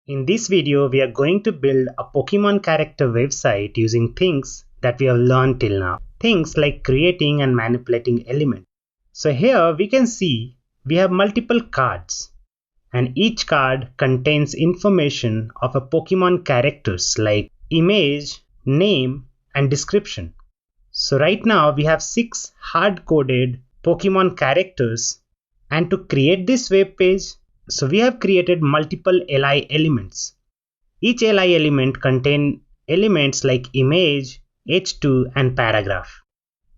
In this video, we are going to build a Pokemon character website using things that we have learned till now. Things like creating and manipulating elements. So here we can see we have multiple cards, and each card contains information of a Pokemon characters like image, name, and description. So right now we have 6 hard-coded Pokemon characters, and to create this web page, so we have created multiple LI elements. Each LI element contains elements like image, H2 and paragraph.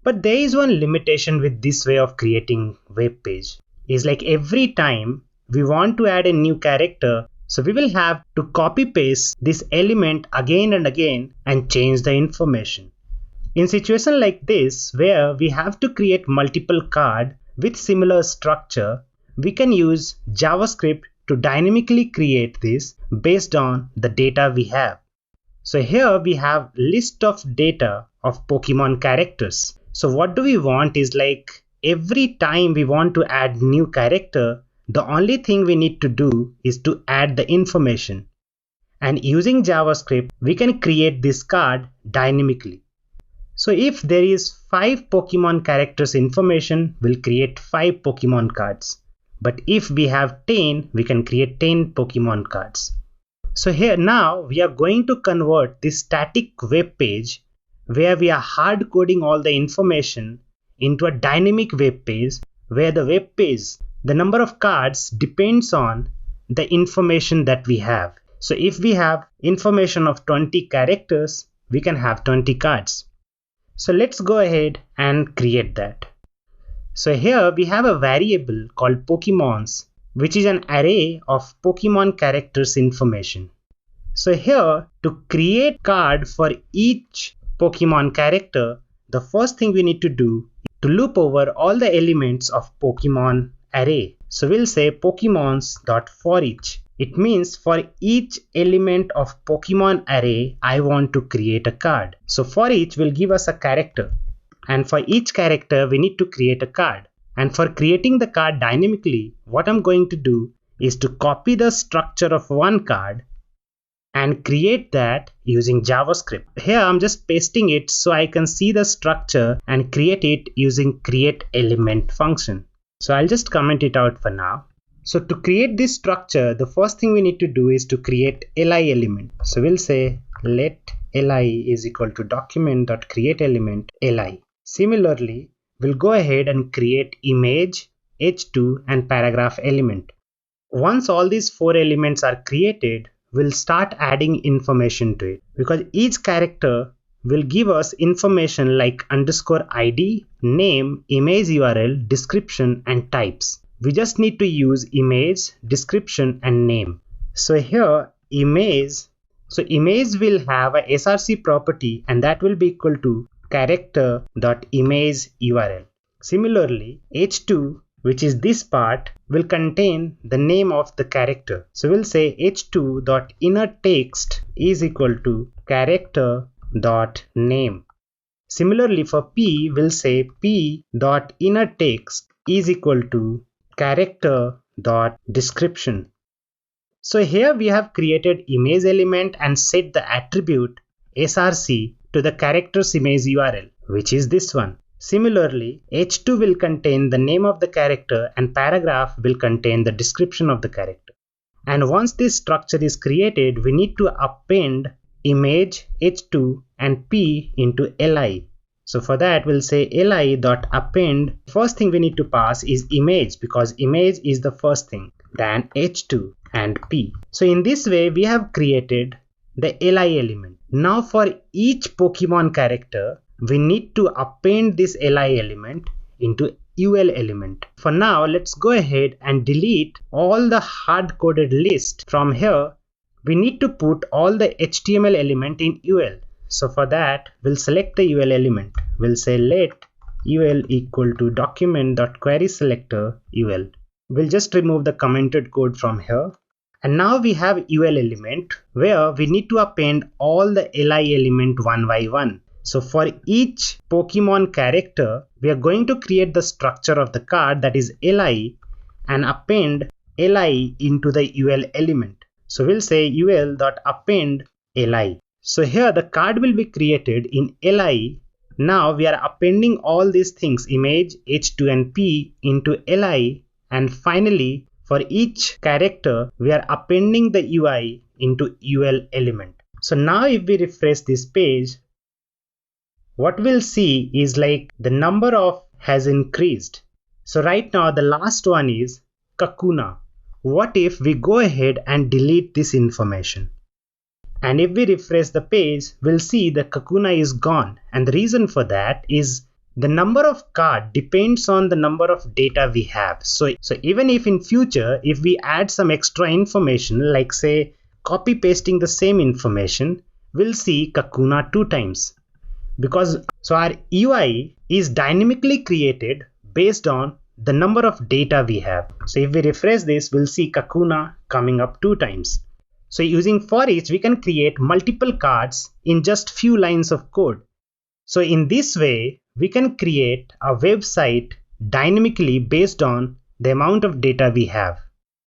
But there is one limitation with this way of creating web page. Is like every time we want to add a new character, so we will have to copy paste this element again and again and change the information. In situation like this, where we have to create multiple cards with similar structure, we can use JavaScript to dynamically create this based on the data we have. So here we have list of data of Pokemon characters. So what do we want is like every time we want to add new character, the only thing we need to do is to add the information. And using JavaScript, we can create this card dynamically. So if there is 5 Pokemon characters information, we'll create 5 Pokemon cards. But if we have 10, we can create 10 Pokemon cards. So here now we are going to convert this static web page where we are hard coding all the information into a dynamic web page where the web page, the number of cards depends on the information that we have. So if we have information of 20 characters, we can have 20 cards. So let's go ahead and create that. So here we have a variable called Pokemons, which is an array of Pokemon characters information. So here to create card for each Pokemon character, the first thing we need to do is to loop over all the elements of Pokemon array. So we'll say Pokemons.forEach. It means for each element of Pokemon array, I want to create a card. So for each will give us a character. And for each character, we need to create a card. And for creating the card dynamically, what I'm going to do is to copy the structure of one card and create that using JavaScript. Here I'm just pasting it so I can see the structure and create it using createElement function. So I'll just comment it out for now. So to create this structure, the first thing we need to do is to create LI element. So we'll say let li is equal to document.createElement li. Similarly, we'll go ahead and create image, H2 and paragraph element. Once all these 4 elements are created, we'll start adding information to it because each character will give us information like _ID, name, image URL, description and types. We just need to use image, description and name. So here image will have a src property and that will be equal to character.image URL. Similarly, H2, which is this part, will contain the name of the character. So we'll say h2.innerText is equal to character.name. Similarly, for P, we'll say p.innerText is equal to character.description. So here we have created image element and set the attribute src to the character's image URL, which is this one. Similarly, H2 will contain the name of the character and paragraph will contain the description of the character. And once this structure is created, we need to append image, H2 and P into li. So for that, we'll say li.append. First thing we need to pass is image because image is the first thing, then H2 and P. So in this way, we have created the li element. Now for each Pokemon character, we need to append this li element into ul element. For now, let's go ahead and delete all the hard-coded list. From here, we need to put all the HTML element in ul. So for that, we'll select the ul element. We'll say let ul equal to document.querySelector ul. We'll just remove the commented code from here. And now we have ul element where we need to append all the li element one by one. So for each Pokemon character, we are going to create the structure of the card, that is li, and append li into the ul element. So we'll say ul.append li. So here the card will be created in li. Now we are appending all these things, image, h2 and p, into li, and finally for each character we are appending the ui into ul element. So now if we refresh this page, what we'll see is like the number of has increased. So right now the last one is Kakuna. What if we go ahead and delete this information? And if we refresh the page, we'll see the Kakuna is gone. And the reason for that is the number of card depends on the number of data we have. So even if in future, if we add some extra information, like say copy pasting the same information, we'll see Kakuna 2 times. Because so our UI is dynamically created based on the number of data we have. So if we refresh this, we'll see Kakuna coming up 2 times. So using for each, we can create multiple cards in just few lines of code. So in this way, we can create a website dynamically based on the amount of data we have.